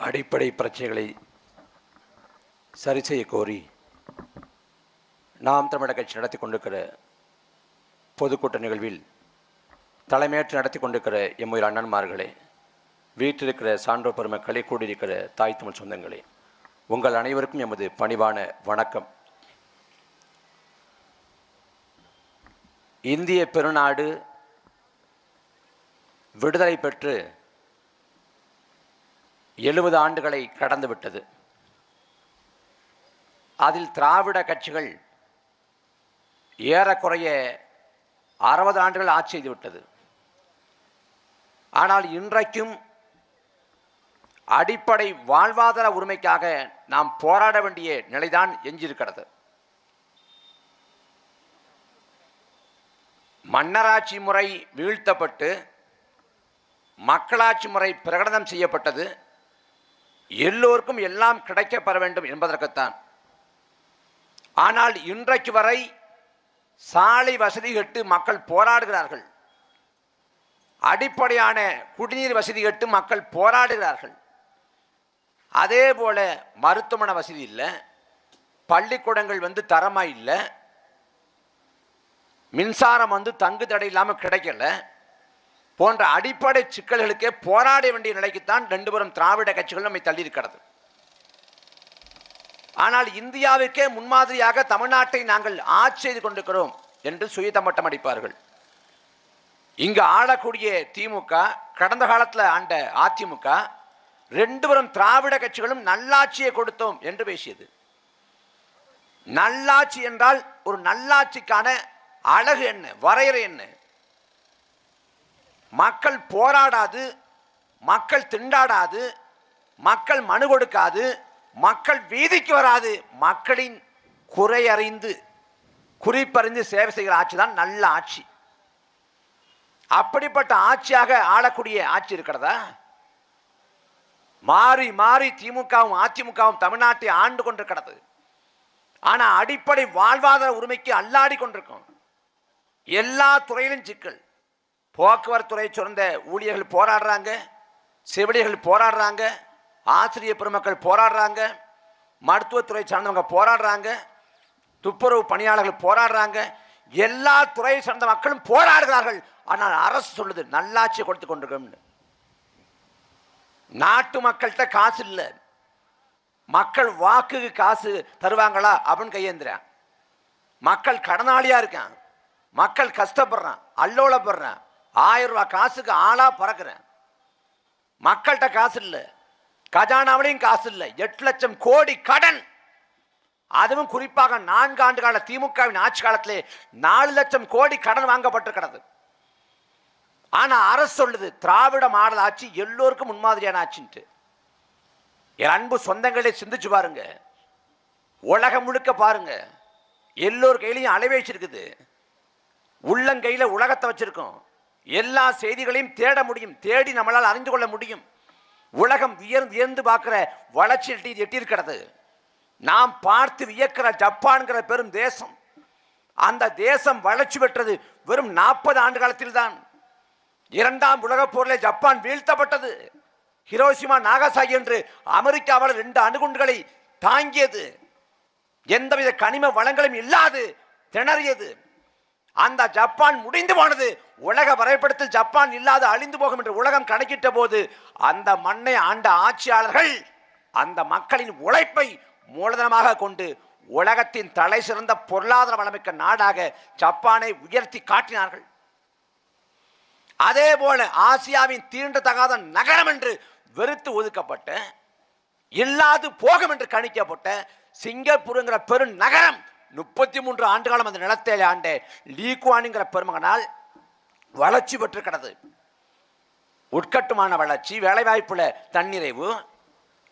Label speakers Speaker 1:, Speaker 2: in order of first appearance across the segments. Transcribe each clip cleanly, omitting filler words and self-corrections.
Speaker 1: அடிப்படை பிரச்சனைகளை சரி செய்ய கோரி நாம் தமிழக கட்சி நடத்தி கொண்டிருக்கிற பொதுக்கூட்ட நிகழ்வில் தலைமையேற்று நடத்தி கொண்டிருக்கிற எம்முயிர் அண்ணன்மார்களே, வீட்டிலிருக்கிற சான்றோர் பெருமக்களே, கூடியிருக்கிற தாய் தமிழ் சொந்தங்களே, உங்கள் அனைவருக்கும் எமது பணிவான வணக்கம். இந்திய பெருநாடு விடுதலை பெற்று 70 ஆண்டுகளை கடந்துவிட்டது. அதில் திராவிட கட்சிகள் ஏறக்குறைய 60 ஆண்டுகள் ஆட்சி செய்துவிட்டது. ஆனால் இன்றைக்கும் அடிப்படை வாழ்வாதார உரிமைக்காக நாம் போராட வேண்டிய நிலைதான் எஞ்சியிருக்கிறது. மன்னராட்சி முறை வீழ்த்தப்பட்டு மக்களாட்சி முறை பிரகடனம் செய்யப்பட்டது. எல்லோருக்கும் எல்லாம் கிடைக்கப்பெற வேண்டும் என்பதற்குத்தான். ஆனால் இன்றைக்கு வரை சாலை வசதி கேட்டு மக்கள் போராடுகிறார்கள். அடிப்படையான குடிநீர் வசதி கேட்டு மக்கள் போராடுகிறார்கள். அதே போல மருத்துவமனை வசதி இல்லை, பள்ளிக்கூடங்கள் தரமாக இல்லை, மின்சாரம் தங்கு தடை இல்லாமல் கிடைக்கல போன்ற அடிப்படை சிக்கல்களுக்கே போராட வேண்டிய நிலைக்குத்தான் 2 புறம் திராவிட கட்சிகள் நம்மை தள்ளியிருக்கிறது. ஆனால் இந்தியாவிற்கே முன்மாதிரியாக தமிழ்நாட்டை நாங்கள் ஆட்சி செய்து கொண்டிருக்கிறோம் என்று சுயதம்பட்டம் அடிப்பார்கள். இங்கு ஆளக்கூடிய திமுக, கடந்த காலத்தில் ஆண்ட அதிமுக, 2 புறம் திராவிட கட்சிகளும் நல்லாட்சியை கொடுத்தோம் என்று பேசியது. நல்லாட்சி என்றால் ஒரு நல்லாட்சிக்கான அழகு என்ன, வரையறை என்ன? மக்கள் போராடாது, மக்கள் திண்டாடாது, மக்கள் மனு கொடுக்காது, மக்கள் வீதிக்கு வராது, மக்களின் குறையறிந்து குறிப்பறிந்து சேவை செய்கிற ஆட்சி தான் நல்ல ஆட்சி. அப்படிப்பட்ட ஆட்சியாக ஆளக்கூடிய ஆட்சி இருக்கிறதா? மாறி மாறி திமுகவும் அதிமுகவும் தமிழ்நாட்டை ஆண்டு கொண்டிருக்கிறது. ஆனால் அடிப்படை வாழ்வாதார உரிமைக்கு அல்லாடி கொண்டிருக்கும். எல்லா துறையிலும் சிக்கல். போக்குவரத்து துறை சார்ந்த ஊழியர்கள் போராடுறாங்க, செவிலியர்கள் போராடுறாங்க, ஆசிரியர் பெருமக்கள் போராடுறாங்க, மருத்துவத்துறை சார்ந்தவங்க போராடுறாங்க, துப்புரவு பணியாளர்கள் போராடுறாங்க. எல்லா துறையை சார்ந்த மக்களும் போராடுகிறார்கள். ஆனால் அரசு சொல்லுது நல்லாட்சியை கொடுத்து கொண்டிருக்கோம். நாட்டு மக்கள்கிட்ட காசு இல்லை, மக்கள் வாக்குக்கு காசு தருவாங்களா அப்படின்னு கையேந்திரன். மக்கள் கடனாளியா இருக்கான், மக்கள் கஷ்டப்படுறான், அல்லோலப்படுறான். 1000 ரூபாய் காசுக்கு ஆளா பறக்கிறேன். மக்கள்கிட்ட காசு இல்லை, கஜானாவிலையும் காசு இல்லை. 8 லட்சம் கோடி கடன். அதுவும் குறிப்பாக 4 ஆண்டு கால திமுகவின் ஆட்சி காலத்திலே 4 லட்சம் கோடி கடன் வாங்கப்பட்டிருக்கிறது. ஆனா அரசு சொல்லுது திராவிட மாடல் ஆட்சி எல்லோருக்கும் முன்மாதிரியான ஆட்சின்ட்டு. என் அன்பு சொந்தங்களே, சிந்திச்சு பாருங்க. உலகம் முழுக்க பாருங்க, எல்லோர் கையிலையும் அலைபேசி இருக்குது, உள்ளங்கையில உலகத்தை வச்சிருக்கோம். எல்லா செய்திகளையும் தேட முடியும், தேடி நம்மளால் அறிந்து கொள்ள முடியும். உலகம் வியந்து பார்க்கிற வளர்ச்சி எட்டியிருக்கிறது. நாம் பார்த்து வியக்கிற ஜப்பான்கிற பெரும் தேசம், அந்த தேசம் வளர்ச்சி பெற்றது வெறும் 40 ஆண்டு காலத்தில் தான். 2ஆம் உலகப் போரில் ஜப்பான் வீழ்த்தப்பட்டது. ஹிரோஷிமா நாகசாகி என்று அமெரிக்காவால் 2 அணுகுண்டுகளை தாங்கியது. எந்தவித கனிம வளங்களும் இல்லாது திணறியது. அந்த ஜப்பான் முடிந்து போனது. உலக வரைபடத்தில் ஜப்பான் இல்லாத அழிந்து போகும் என்று உலகம் கணக்கிட்ட போது அந்த மண்ணை ஆண்ட ஆட்சியாளர்கள் அந்த மக்களின் உழைப்பை மூலதனமாக கொண்டு உலகத்தின் தலை சிறந்த பொருளாதார வளமிக்க நாடாக ஜப்பானை உயர்த்தி காட்டினார்கள். அதே போல ஆசியாவின் தீண்டத்தகாத நகரம் என்று வெறுத்து ஒதுக்கப்பட்ட, இல்லாது போகும் என்று கணிக்கப்பட்ட சிங்கப்பூருங்கிற பெரு நகரம் 33 ஆண்டு காலம் அந்த நிலத்தை ஆண்ட லீகுவானிங்கிற பெருமகனால் வளர்ச்சி பெற்றிருக்கிறது. உட்கட்டுமான வளர்ச்சி, வேலைவாய்ப்புல தன்னிறைவு,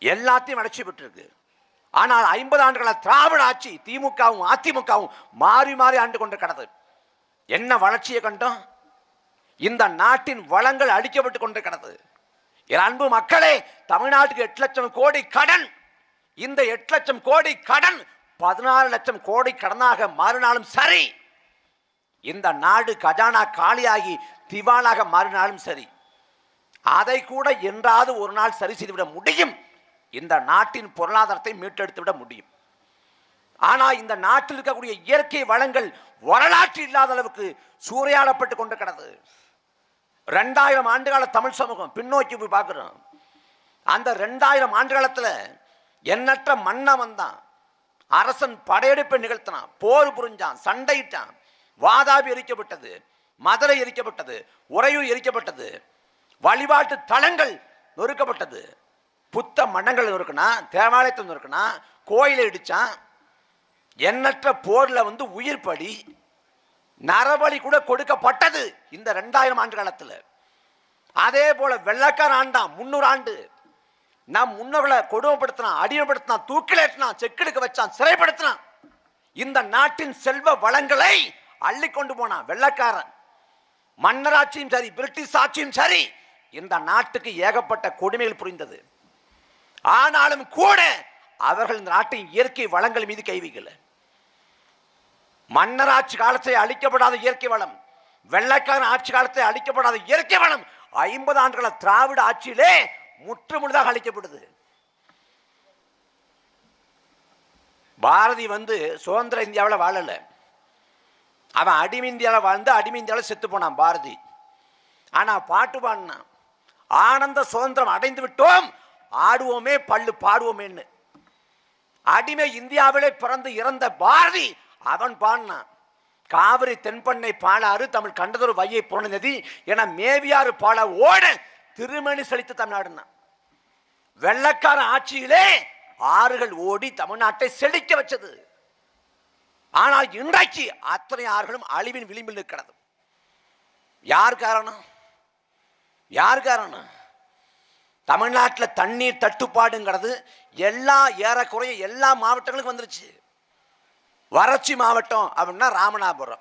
Speaker 1: எல்லாத்தையும் வளர்ச்சி பெற்றிருக்கு. ஆனால் 50 ஆண்டுகள திராவிட ஆட்சி திமுகவும் அதிமுகவும் மாறி மாறி ஆண்டு கொண்டிருக்கிறது. என்ன வளர்ச்சியை கண்டோம்? இந்த நாட்டின் வளங்கள் அழிக்கப்பட்டு கொண்டிருக்கிறது. என் அன்பு மக்களே, தமிழ்நாட்டுக்கு 8 லட்சம் கோடி கடன். இந்த 8 லட்சம் கோடி கடன் 14 லட்சம் கோடி கடனாக மாறினாலும் சரி, இந்த நாடு கஜானா காலியாகி திவாலாக மாறினாலும் சரி, அதை கூட என்றாவது ஒரு நாள் சரி செய்துவிட முடியும் இந்த நாட்டின் பொருளாதாரத்தை மீட்டெடுத்து விட முடியும். ஆனா இந்த நாட்டில் இருக்கக்கூடிய இயற்கை வளங்கள் வரலாற்று இல்லாத அளவுக்கு சூறையாடப்பட்டு கொண்டு கிடது. 2000 ஆண்டுகால தமிழ் சமூகம் பின்னோக்கி போய் பார்க்கிறோம். அந்த 2000 ஆண்டு காலத்தில் எண்ணற்ற மன்னன் வந்தான், அரசன் படையெடுப்பை நிகழ்த்தினான், போர் புரிஞ்சான், சண்டையிட்டான், வாதாபி எரிக்கப்பட்டது, மதுரை எரிக்கப்பட்டது, உறையூர் எரிக்கப்பட்டது, வழிபாட்டு தலங்கள் நொறுக்கப்பட்டது, புத்த மன்னங்கள் நொறுக்கினா, தேவாலயத்தை நொறுக்கினா, கோயிலை இடிச்சான். எண்ணற்ற போர்ல உயிர் பலி, நரபலி கூட கொடுக்கப்பட்டது இந்த 2000 ஆண்டு காலத்தில். அதே போல வெள்ளக்கார ஆண்டான் 300 ஆண்டு. நம் முன்னோர்களை கொடுமைப்படுத்தினான், அடிமைப்படுத்தினான், தூக்கிலேற்றினான், செக்கெடுக்க வச்சான், சிறைப்படுத்தினான். இந்த நாட்டின் செல்வ வளங்களை அள்ளி கொண்டு போனான் வெள்ளக்காரன். மன்னராட்சியும் சரி, பிரிட்டிஷ் ஆட்சியும் சரி, இந்த நாட்டுக்கு ஏகப்பட்ட கொடுமைகள் புரிந்தது. ஆனாலும் கூட அவர்கள் இந்த நாட்டின் இயற்கை வளங்கள் மீது கை வைக்கல. மன்னராட்சி காலத்தில் அளிக்கப்படாத இயற்கை வளம், வெள்ளைக்காரன் ஆட்சி காலத்தில் அளிக்கப்படாத இயற்கை வளம் 50 ஆண்டுகள திராவிட ஆட்சியிலே முற்று முழுதாக அளிக்கப்படுது. பாரதி சுதந்திர இந்தியாவில் வாழல, அவன் அடிமை இந்தியாவில் வாழ்ந்து அடிமை இந்தியாவில் செத்து போனான் பாரதி. ஆனா பாட்டு பாடினான், ஆனந்த சுதந்திரம் அடைந்து விட்டோம், ஆடுவோமே பள்ளு பாடுவோமேன்னு. அடிமை இந்தியாவிலே பிறந்து இறந்த பாரதி அவன் பாடினான், காவிரி தென்பண்ணை பாலாறு தமிழ் கண்டதொரு வையை புறண நதி என மேவியாறு பால ஓட திருமணி செழித்து தமிழ்நாடுனா. வெள்ளக்கார ஆட்சியிலே ஆறுகள் ஓடி தமிழ்நாட்டை செழிக்க வச்சது. ஆனால் இன்றைக்கு அத்தனை ஆறுகளும் அழிவின் விளிம்பில் இருக்கிறது. யார் காரணம்? யார் காரணம்? தமிழ்நாட்டில் தண்ணீர் தட்டுப்பாடுங்கிறது ஏறக்குறைய எல்லா மாவட்டங்களுக்கும் வந்துருச்சு. வறட்சி மாவட்டம் அப்படின்னா ராமநாதபுரம்,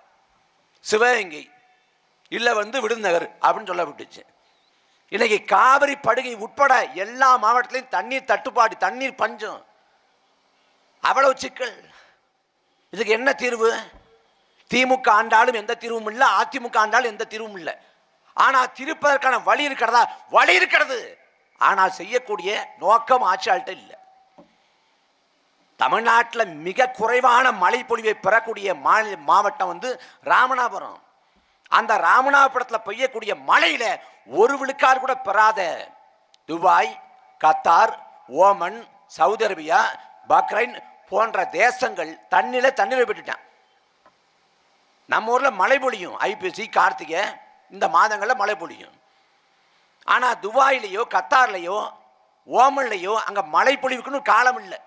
Speaker 1: சிவகங்கை, இல்லை விருதுநகர் அப்படின்னு சொல்ல விட்டுச்சு. இன்னைக்கு காவிரி படுகை உட்பட எல்லா மாவட்டத்திலையும் தண்ணீர் தட்டுப்பாடு, தண்ணீர் பஞ்சம், அவ்வளவு சிக்கல். இதுக்கு என்ன தீர்வு? திமுக ஆண்டாலும் எந்த தீர்வும் இல்லை, அதிமுக ஆண்டாலும் எந்த தீர்வும் இல்லை. ஆனால் திருப்பதற்கான வழி இருக்கிறதா? வழி இருக்கிறது. ஆனால் செய்யக்கூடிய நோக்கம் ஆட்சியாளர்கிட்ட இல்லை. தமிழ்நாட்டில் மிக குறைவான மழை பொழிவை பெறக்கூடிய மாவட்டம் ராமநாதபுரம். அந்த ராமநாதபுரத்தில் பெய்யக்கூடிய மழையில ஒரு விழுக்காடு கூட பெறாத Dubai, Qatar, Oman, Saudi Arabia, Bahrain போன்ற தேசங்கள் தண்ணீரை விட்டுட்டான். நம்ம ஊர்ல மழை பொழியும், ஐப்பசி, கார்த்திகை இந்த மாதங்களில் மழை பொழியும். ஆனா துபாயிலையோ கத்தார்லையோ ஓமன்லையோ அங்க மழை பொழிவுக்குன்னு காலம் இல்லை.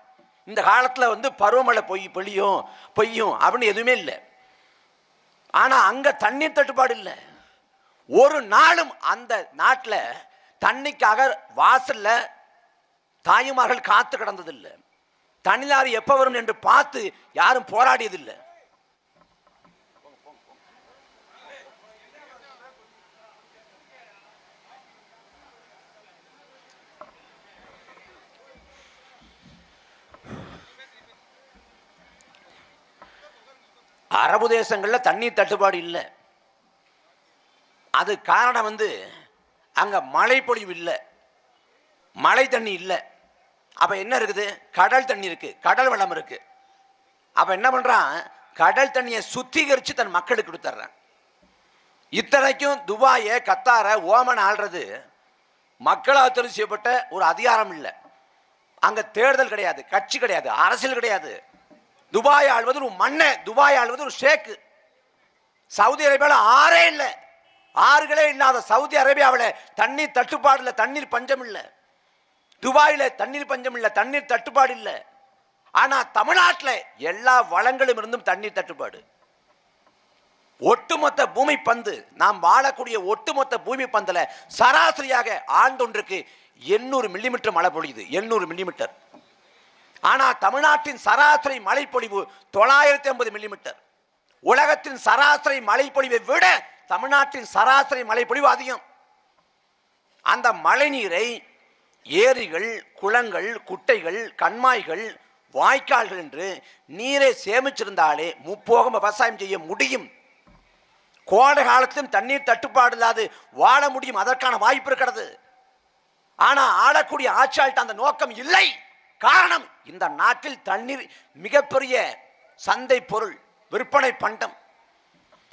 Speaker 1: இந்த காலத்தில் பருவமழை பொய்யும் அப்படின்னு எதுவுமே இல்லை. ஆனா அங்க தண்ணீர் தட்டுப்பாடு இல்லை. ஒரு நாளும் அந்த நாட்டில் தண்ணிக்காக வாசல்ல தாயுமார்கள் காத்து கிடந்ததில்லை. தனியார் எப்ப வரும் என்று பார்த்து யாரும் போராடியதில்லை. அரபு தேசங்களில் தண்ணீர் தட்டுப்பாடு இல்லை. அது காரணம் அங்க மழை பொழிவு இல்லை, மழை தண்ணி இல்லை. அப்ப என்ன இருக்குது? கடல் தண்ணி இருக்கு, கடல் வளம் இருக்கு. அப்ப என்ன பண்றான்? கடல் தண்ணியை சுத்திகரித்து தன் மக்களுக்கு கொடுத்துட்றான். இத்தனைக்கும் துபாயை, கத்தாரை, ஓமன் ஆள்றது மக்களால் தெரிவு செய்யப்பட்ட ஒரு அதிகாரம் இல்லை. அங்க தேர்தல் கிடையாது, கட்சி கிடையாது, அரசியல் கிடையாது. துபாய் ஆள்வது ஒரு மன்னர், துபாய் ஆள்வது ஒரு ஷேக்கு. சவுதி அரேபியாவில் ஆறே இல்லை, ஆறுகளே இல்லாத சவுதி அரேபியாவில் தண்ணீர் தட்டுப்பாடு இல்லை, தண்ணீர் பஞ்சம் இல்லை. துபாயில் தண்ணீர் பஞ்சம் இல்லை, தண்ணீர் தட்டுப்பாடு இல்லை. ஆனா தமிழ்நாட்டில் எல்லா வளங்களும் இருந்தும் தண்ணீர் தட்டுப்பாடு. ஒட்டுமொத்த பூமி பந்து, நாம் வாழக்கூடிய ஒட்டுமொத்த பூமி பந்தில் சராசரியாக ஆண்டொன்றுக்கு 800 மில்லிமீட்டர் மழை பொழியுது, 800 மில்லிமீட்டர். ஆனா தமிழ்நாட்டின் சராசரி மழை பொழிவு 950 மில்லிமீட்டர். உலகத்தின் சராசரி மழை பொழிவை விட தமிழ்நாட்டின் சராசரி மழை பொழிவு அதிகம். அந்த மழை நீரை ஏரிகள், குளங்கள், குட்டைகள், கண்மாய்கள், வாய்க்கால்கள் என்று நீரை சேமிச்சிருந்தாலே முப்போகம் விவசாயம் செய்ய முடியும். கோடை காலத்திலும் தண்ணீர் தட்டுப்பாடு இல்லாது வாழ முடியும். அதற்கான வாய்ப்பு இருக்கிறது. ஆனா ஆளக்கூடிய ஆட்சியாளர்கிட்ட அந்த நோக்கம் இல்லை. காரணம், இந்த நாட்டில் தண்ணீர் மிகப்பெரிய சந்தை பொருள், விற்பனை பண்டம்.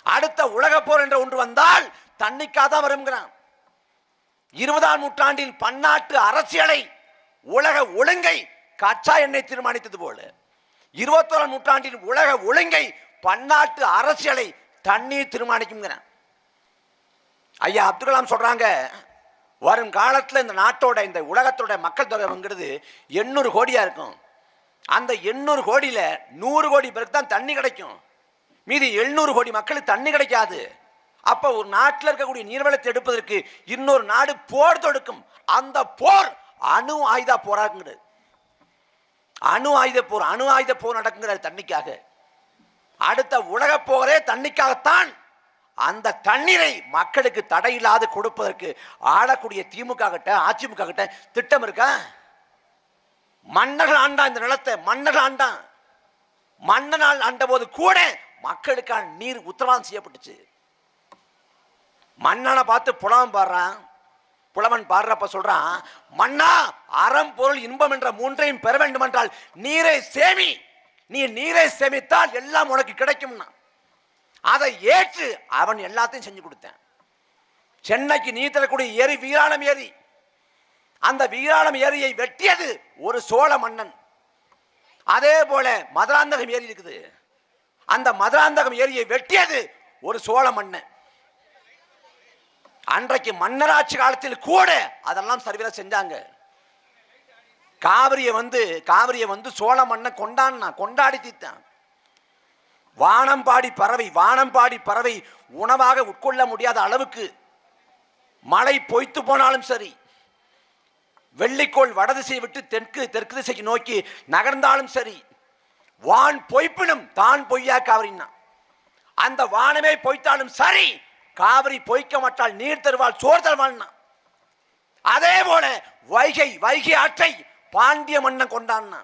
Speaker 1: அடுத்த உலக போர் என்ற ஒன்று வந்தால் தண்ணிக்காக தான் வருங்கிறான். 20ஆம் நூற்றாண்டில் பன்னாட்டு அரசியலை, உலக ஒழுங்கை கச்சா எண்ணெய் தீர்மானித்தது போல 21ஆம் நூற்றாண்டில் உலக ஒழுங்கை, பன்னாட்டு அரசியலை தண்ணீர் தீர்மானிக்கும். ஐயா அப்துல் கலாம் சொல்றாங்க, வரும் காலத்தில் இந்த நாட்டோட, இந்த உலகத்தோட மக்கள் தொகைங்கிறது 800 கோடியா இருக்கும். அந்த 800 கோடியில 100 கோடி பேருக்கு தான் தண்ணி கிடைக்கும். மீதி 700 கோடி மக்களுக்கு தண்ணி கிடைக்காது. அப்ப ஒரு நாட்டில் இருக்கக்கூடிய நீர்வளத்தை எடுப்பதற்கு இன்னொரு நாடு போர் தொடுக்கும். அந்த போர் அணு ஆயுத போராங்கிறது. அணு ஆயுத போர் நடக்குங்கிறது தண்ணிக்காக. அடுத்த உலக போரே தண்ணிக்காகத்தான். அந்த தண்ணீரை மக்களுக்கு தடையில்லாது கொடுப்பதற்கு ஆளக்கூடிய திமுக கிட்ட, அதிமுக கிட்ட திட்டம் இருக்கா? மன்னர்கள் ஆண்டா இந்த நிலத்தை, மன்னர்கள் ஆண்டா. மன்னனால் ஆண்ட போது கூட மக்களுக்கான நீர் உத்தரவாதம் செய்யப்பட்டுச்சு. மன்னனை பார்த்து புலவன் பாடுறான். புலவன் பாடுறப்ப சொல்றான், மன்னா அறம் பொருள் இன்பம் என்ற மூன்றையும் பெற வேண்டும் என்றால் நீரை சேமி. நீ நீரை சேமித்தால் எல்லாம் உனக்கு கிடைக்கும்னா. அதை ஏற்று அவன் எல்லாத்தையும் செஞ்சு கொடுத்தான். சென்னைக்கு நீர் தரக்கூடிய ஏரி வீராணம் ஏரி. அந்த வீராணம் ஏரியை வெட்டியது ஒரு சோழ மன்னன். அதே போல மதுராந்தகம் ஏரி இருக்குது. அந்த மதுராந்தகம் ஏரியை வெட்டியது ஒரு சோழ மன்னன். அன்றைக்கு மன்னராட்சி காலத்தில் கூட அதெல்லாம் சரிவர செஞ்சாங்க. காவிரியை வந்து சோழ மன்னன் கொண்டாடி தீர்த்தான். வானம்பாடி பறவை உணவாக உட்கொள்ள முடியாத அளவுக்கு மழை பொய்த்து போனாலும் சரி, வெள்ளிக்கோள் வடதிசையை விட்டு தெற்கு திசைக்கு நோக்கி நகர்ந்தாலும் சரி, வான் பொய்ப்பினும் தான் பொய்யா காவிரின்னா. அந்த வானமே பொய்த்தாலும் சரி, காவிரி பொய்க்க மாட்டால் நீர் தருவாள், சோர் தருவாள்னா. அதே போல வைகை ஆற்றை பாண்டிய மன்னன் கொண்டான்.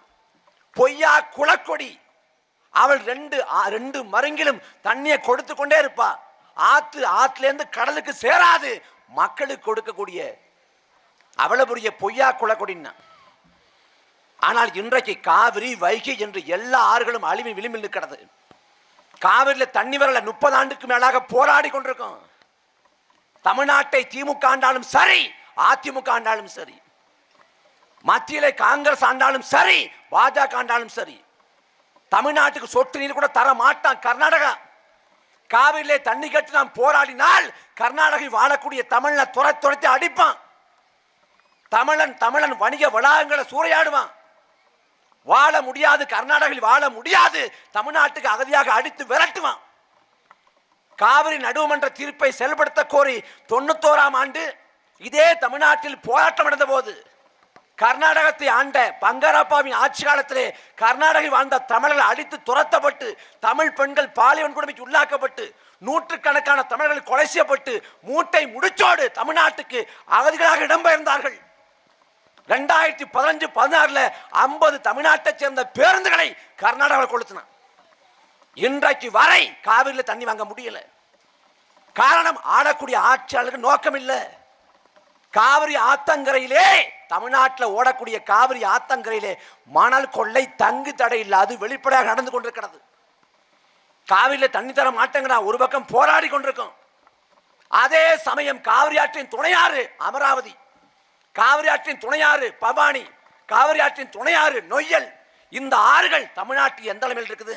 Speaker 1: பொய்யா குளக்கொடி. அவள் ரெண்டு மருங்கிலும் தண்ணியை கொடுத்து கொண்டே இருப்பா. ஆத்துல இருந்து கடலுக்கு சேராது, மக்களுக்கு கொடுக்கக்கூடிய அவ்வளவு பொய்யா குளக்கொடின்னா. ஆனால் இன்றைக்கு காவிரி, வைகை என்று எல்லா ஆறுகளும் அழிவின் விளிம்பில் இருக்கிறது. காவிரியில் தண்ணி வரல 30 ஆண்டுக்கு மேலாக போராடி கொண்டிருக்கும். தமிழ்நாட்டை திமுக ஆண்டாலும் சரி, அதிமுக ஆண்டாலும் சரி, மத்தியிலே காங்கிரஸ் ஆண்டாலும் சரி, பாஜக ஆண்டாலும் சரி, தமிழ்நாட்டுக்கு சொட்டு நீர் கூட தர மாட்டான் கர்நாடகா. காவிரியிலே தண்ணி கட்டி நாம் போராடினால் கர்நாடகில் வாழக்கூடிய தமிழனை துரத்தி அடிப்பான். தமிழன் வணிக வளாகங்களை சூறையாடுவான். வாழ முடியாது, கர்நாடகில் வாழ முடியாது, தமிழ்நாட்டுக்கு அகதியாக அடித்து விரட்டுவான். காவிரி நடுவமன்ற தீர்ப்பை செயல்படுத்த கோரி 91ஆம் ஆண்டு இதே தமிழ்நாட்டில் போராட்டம் நடந்த போது, கர்நாடகத்தை ஆண்ட பங்காரப்பாவின் ஆட்சி காலத்திலே கர்நாடகில் வாழ்ந்த தமிழர்கள் அடித்து துரத்தப்பட்டு, தமிழ் பெண்கள் பாலியல் கொடுமைக்கு உள்ளாக்கப்பட்டு, நூற்றுக்கணக்கான தமிழர்கள் கொலை செய்யப்பட்டு, மூட்டை முடிச்சோடு தமிழ்நாட்டுக்கு அகதிகளாக இடம்பெயர்ந்தார்கள். 2015-16 50 தமிழ்நாட்டை சேர்ந்த பேருந்துகளை கர்நாடகாவில் கொளுத்தினான். இன்றைக்கு வரை காவிரியில் தண்ணி வாங்க முடியல. காரணம், ஆடக்கூடிய ஆட்சியாளருக்கு நோக்கம் இல்லை. காவிரி ஆத்தங்கரையிலே, தமிழ்நாட்டில் ஓடக்கூடிய காவிரி ஆத்தங்கரையிலே மணல் கொள்ளை தங்கு தடை இல்லாது வெளிப்படையாக நடந்து கொண்டிருக்கிறது. காவிரியில் தண்ணி தர மாட்டேங்கிற ஒரு பக்கம் போராடி கொண்டிருக்கும். அதே சமயம் காவிரி ஆற்றின் துணையாறு அமராவதி, காவிரி ஆற்றின் துணையாறு பவானி, காவிரி ஆற்றின் துணையாறு நொய்யல், இந்த ஆறுகள் தமிழ்நாட்டில் எந்த அளவில் இருக்குது?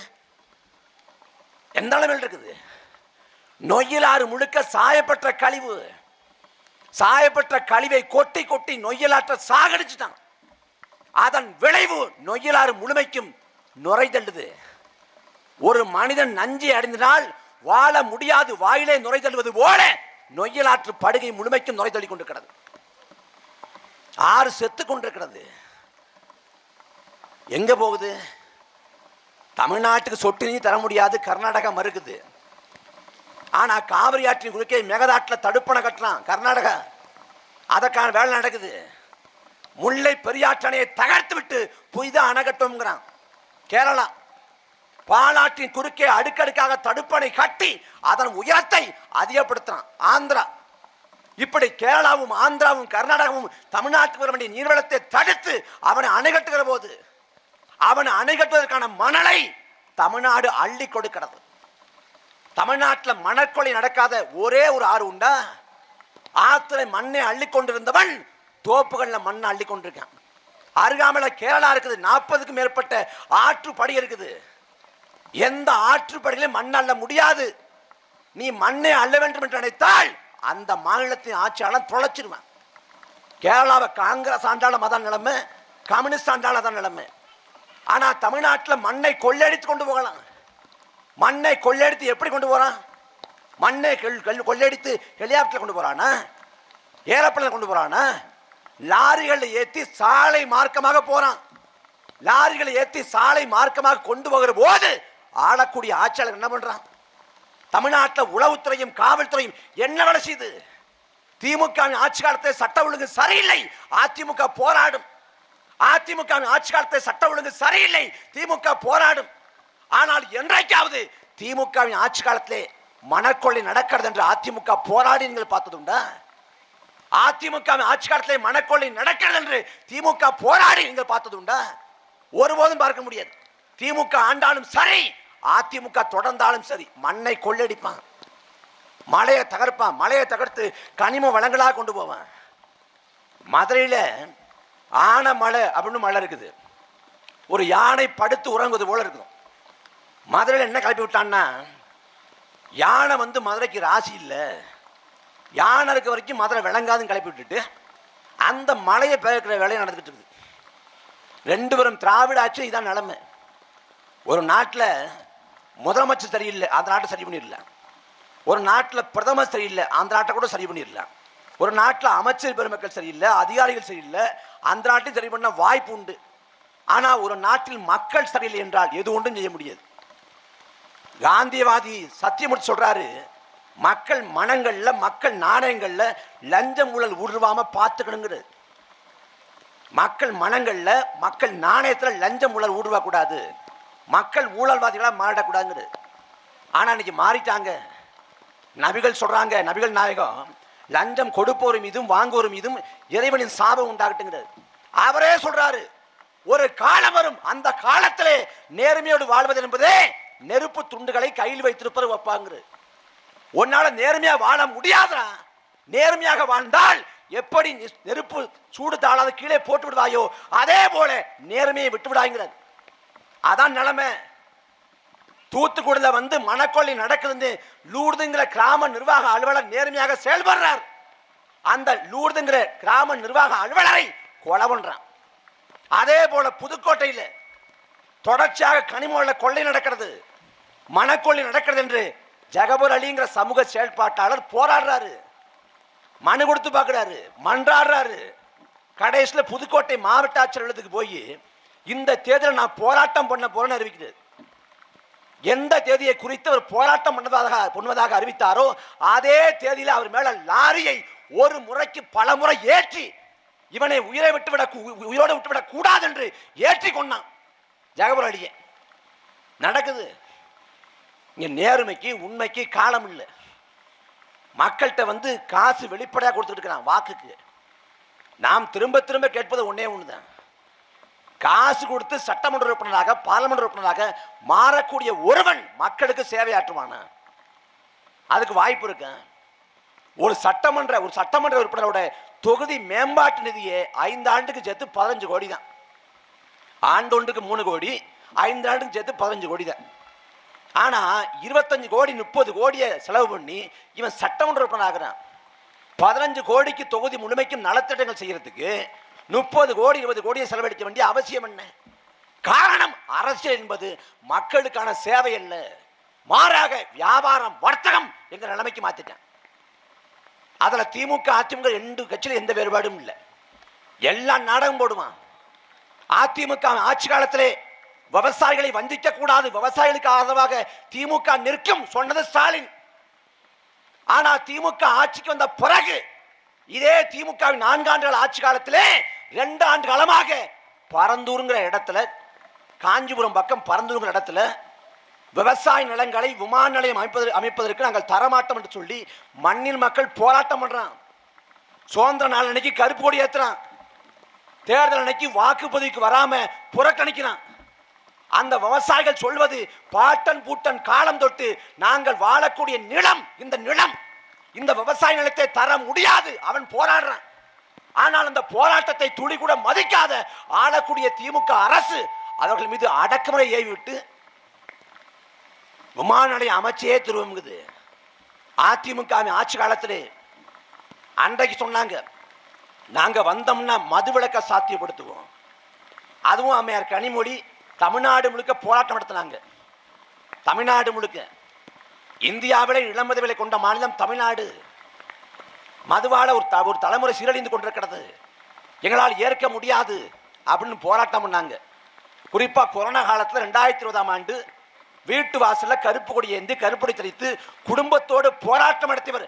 Speaker 1: எந்த அளவில் இருக்குது? நொய்யல் ஆறு முழுக்க சாயப்பட்ட கழிவு. சாயப்பட்ட கழிவை கொட்டி கொட்டி நொய்யலாற்ற சாகடிச்சுட்டான். அதன் விளைவு நொய்யலாறு முழுமைக்கும் நுரை தள்ளுது. ஒரு மனிதன் நஞ்சை அடைந்தினால் வாழ முடியாது, வாயிலே நுரை தள்ளுவது போல நொய்யலாற்று படுகை முழுமைக்கும் நுரை தள்ளி கொண்டிருக்கிறது. ஆறு செத்து கொண்டிருக்கிறது. எங்க போகுது? தமிழ்நாட்டுக்கு சொட்டு நீர் தர முடியாது, கர்நாடகா மறுக்குது. ஆனா காவிரி ஆற்றின் குறுக்கே மேகதாட்டில் தடுப்பணை கட்டலாம் கர்நாடகா. அதற்கான வேலை நடக்குது. முல்லை பெரியாற்றணையை தகர்த்து விட்டு புதித அணை கட்டும்ங்கிறான் கேரளா. பாலாற்றின் குறுக்கே அடுக்கடுக்காக தடுப்பணை கட்டி அதன் உயரத்தை அதிகப்படுத்துறான் ஆந்திரா. இப்படி கேரளாவும் ஆந்திராவும் கர்நாடகாவும் தமிழ்நாட்டுக்கு வர வேண்டிய நீர்வளத்தை தடுத்து அவனை அணைகட்டுகிற போது அவனை அணைகட்டுவதற்கான மணலை தமிழ்நாடு அள்ளி கொடுக்கிறது. தமிழ்நாட்டில் மணற்கொலை நடக்காத ஒரே ஒரு ஆறு உண்டா? ஆத்துல மண்ணை அள்ளி கொண்டிருந்தவன் தோப்புகள்ல மண்ணை அள்ளி கொண்டிருக்கான். அருகாமல கேரளா இருக்குது, 40க்கும் மேற்பட்ட ஆற்றுப்படி இருக்குது. எந்த ஆற்றுப்படியிலும் மண் அள்ள முடியாது. நீ மண்ணை அள்ள வேண்டும் என்று நினைத்தால் அந்த மாநிலத்தின் ஆட்சியாளர் தொலைச்சிருவான். கேரளாவை காங்கிரஸ் ஆண்டாலும் அதான் நிலைமை, கம்யூனிஸ்ட் ஆண்டாலும் அதான் நிலைமை. ஆனா தமிழ்நாட்டில் மண்ணை கொள்ளையடித்து கொண்டு போகலாம். மண்ணை கொள்ளையடித்து எப்படி கொண்டு போறான்? மண்ணை கொள்ளையடித்து ஹெலிகாப்டர் கொண்டு போறானா? ஏரோப்ளேன் கொண்டு போறானா? லாரிகளை ஏற்றி சாலை மார்க்கமாக போறான். லாரிகளை ஏற்றி சாலை மார்க்கமாக கொண்டு போகிற போது ஆளக்கூடிய ஆட்சியாளர் என்ன பண்றான்? தமிழ்நாட்டில் உளவுத்துறையும் காவல்துறையும் என்ன வேலை செய்து? திமுக ஆட்சி காலத்தில் சட்ட ஒழுங்கு சரியில்லை, அதிமுக போராடும். அதிமுக ஆட்சி காலத்தில் சட்ட ஒழுங்கு சரியில்லை, திமுக போராடும். ஆனால் என்றைக்காவது திமுகவின் ஆட்சி காலத்திலே மணக்கொள்ளை நடக்கிறது என்று அதிமுக போராடி நீங்கள் பார்த்ததுண்டா? அதிமுக ஆட்சி காலத்திலே மணக்கொள்ளை நடக்கிறது என்று திமுக போராடி நீங்கள் பார்த்ததுண்டா? ஒருபோதும் பார்க்க முடியாது. திமுக ஆண்டாலும் சரி, அதிமுக தொடர்ந்தாலும் சரி, மண்ணை கொள்ளடிப்பான், மலையை தகர்ப்பான், மலையை தகர்த்து கனிம வளங்களாக கொண்டு போவான். மதுரையில் ஆனமலை அப்படின்னு மலை இருக்குது. ஒரு யானை படுத்து உறங்குவது போல இருக்கும். மதுரையில் என்ன கிளப்பி விட்டான்னா, யானை மதுரைக்கு ராசி இல்லை, யானை இருக்க வரைக்கும் மதுரை விளங்காதுன்னு கிளப்பி விட்டுட்டு அந்த மலையை பெயர்க்கிற வேலையை நடந்துகிட்டு இருக்குது. 2 பேரும் திராவிட ஆட்சி. இதான் நிலைமை. ஒரு நாட்டில் முதலமைச்சர் சரியில்லை, அந்த நாட்டை சரி பண்ணிடலாம். ஒரு நாட்டில் பிரதமர் சரியில்லை, அந்த நாட்டை கூட சரி பண்ணிடலாம். ஒரு நாட்டில் அமைச்சர் பெருமக்கள் சரியில்லை, அதிகாரிகள் சரியில்லை, அந்த நாட்டையும் சரி பண்ண வாய்ப்பு உண்டு. ஆனால் ஒரு நாட்டில் மக்கள் சரியில்லை என்றால் எது ஒன்றும் செய்ய முடியாது. காந்தியவாதி சத்தியமூர்த்தி சொல்றாரு, மக்கள் மனங்கள்ல, மக்கள் நாணயங்கள்ல லஞ்சம் ஊழல் ஊடுருவாம பார்த்துக்கணுங்கிறது. மக்கள் மனங்கள்ல, மக்கள் நாணயத்துல லஞ்சம் ஊழல் ஊடுருவ கூடாது, மக்கள் ஊழல்வாதிகளா மாறிடக்கூடாதுங்கிறது. ஆனா இன்னைக்கு மாறிட்டாங்க. நபிகள் சொல்றாங்க, நபிகள் நாயகம், லஞ்சம் கொடுப்போர் மீதும் வாங்குவோர் மீதும் இறைவனின் சாபம் உண்டாகட்டுங்கிறது. அவரே சொல்றாரு, ஒரு காலம் வரும், அந்த காலத்திலே நேர்மையோடு வாழ்வது என்பதே நெருப்பு துண்டுகளை கையில் வைத்திருப்பது வைப்பாங்க. உன்னால நேர்மையா வாழ முடியாதா? நேர்மையாக வாழ்ந்தால் எப்படி நெருப்பு சூடு தாழாத கீழே போட்டு விடுவாயோ அதே போல நேர்மையை விட்டு விடாங்கிறது. அதான் நிலைமை. தூத்துக்குடியில மணக்கொள்ளை நடக்குது. லூர்துங்கிற கிராம நிர்வாக அலுவலர் நேர்மையாக செயல்படுறார். அந்த லூர்துங்கிற கிராம நிர்வாக அலுவலரை கொலை பண்றான். அதே போல புதுக்கோட்டையில் தொடர்ச்சியாக கனிம கொள்ளை நடக்கிறது, மணக்கொள்ளை நடக்கிறது என்று ஜகபர் அலிங்கிற சமூக செயல்பாட்டாளர் போராடுறாரு, மனு கொடுத்து பார்க்கிறாரு, மன்றாடுறாரு. கடைசியில் புதுக்கோட்டை மாவட்ட ஆட்சியர்களுக்கு போய் இந்த தேதியில் நான் போராட்டம் பண்ண போறேன்னு அறிவிக்கிறது. எந்த தேதியை குறித்து அவர் போராட்டம் பண்ணுவதாக அறிவித்தாரோ அதே தேதியில் அவர் மேல லாரியை ஒரு முறைக்கு பல முறை ஏற்றி இவனை உயிரோடு விட்டுவிடக் கூடாது என்று ஏற்றி கொண்டான் ஜகபர் அலியை. நடக்குது. இங்க நேர்மைக்கு உண்மைக்கு காலம் இல்லை. மக்கள்கிட்ட காசு வெளிப்படையாக கொடுத்துட்டு இருக்கிறான் வாக்குக்கு. நாம் திரும்ப திரும்ப கேட்பது ஒன்னே ஒண்ணுதான், காசு கொடுத்து சட்டமன்ற உறுப்பினராக பாராளுமன்ற உறுப்பினராக மாறக்கூடிய ஒருவன் மக்களுக்கு சேவையாற்றுவானா? அதுக்கு வாய்ப்பு இருக்கு. ஒரு சட்டமன்ற உறுப்பினரோட தொகுதி மேம்பாட்டு நிதியை 5 ஆண்டுக்கு சேர்த்து 15 கோடி தான். ஆண்டொன்றுக்கு 3 கோடி, 5 ஆண்டுக்கு சேர்த்து 15 கோடி தான். ஆனா 25 கோடி 30 கோடியை செலவு பண்ணி இவன் சட்டமன்ற உறுப்பினர் ஆகிறான். 15 கோடிக்கு தொகுதி முழுமைக்கும் நலத்திட்டங்கள் செய்யறதுக்கு 30 கோடி 20 கோடியை செலவழிக்க வேண்டிய அவசியம் என்ன? காரணம், அரசியல் என்பது மக்களுக்கான சேவை அல்ல, மாறாக வியாபாரம் வர்த்தகம் என்ற நிலைமைக்கு மாத்திட்டான். அதுல திமுக அதிமுக 2 கட்சியில எந்த வேறுபாடும் இல்லை, எல்லாம் நாடகம் போடுவான். அதிமுக ஆட்சி காலத்திலே விவசாயிகளை வஞ்சிக்க கூடாது, விவசாயிகளுக்கு ஆதரவாக திமுக நிற்கும் சொன்னது ஸ்டாலின். ஆனா திமுக ஆட்சிக்கு வந்த பிறகு இதே திமுகவின் 4 ஆண்டுகள் ஆட்சி காலத்திலே 2 ஆண்டு காலமாக பரந்தூருங்கிற இடத்துல, காஞ்சிபுரம் பக்கம் பரந்தூருங்கிற இடத்துல விவசாய நிலங்களை விமான நிலையம் அமைப்பதற்கு நாங்கள் தரமாட்டோம் என்று சொல்லி மண்ணில் மக்கள் போராட்டம் பண்றான். சுதந்திர நாள் அன்னைக்கு கருப்பு கொடி ஏத்துறான், தேர்தல் அன்னைக்கு வாக்குப்பதிவுக்கு வராம புறக்கணிக்கிறான். அந்த விவசாயிகள் சொல்வது பாட்டன் பூட்டன் காலம் தொட்டு நாங்கள் வாழக்கூடிய நிலம், இந்த நிலம், இந்த விவசாய நிலத்தை தர முடியாது, அவன் போராடுறான். ஆனால் அந்த போராட்டத்தை துளி கூட மதிக்காத ஆளக்கூடிய திமுக அரசு அவர்கள் மீது அடக்குமுறை ஏவிவிட்டு விமான நிலையம் அமைச்சே திரும்புது. அதிமுக ஆட்சி காலத்திலே அன்றைக்கு சொன்னாங்க, நாங்க வந்தோம்னா மதுவிலக்க சாத்தியப்படுத்துவோம். அதுவும் அம்மையார் கனிமொழி தமிழ்நாடு முழுக்க போராட்டம் நடத்தினாங்க. தமிழ்நாடு முழுக்க இந்தியாவிலே இளமது விலை கொண்ட மாநிலம் தமிழ்நாடு. மதுவால ஒரு தலைமுறை சீரழிந்து கொண்டிருக்கிறது, எங்களால் ஏற்க முடியாது அப்படின்னு போராட்டம் பண்ணாங்க. குறிப்பா கொரோனா காலத்தில் 2020ஆம் ஆண்டு வீட்டு வாசல்ல கருப்பு கொடி ஏந்தி கருப்பொடி தெரிவித்து குடும்பத்தோடு போராட்டம் நடத்தியவர்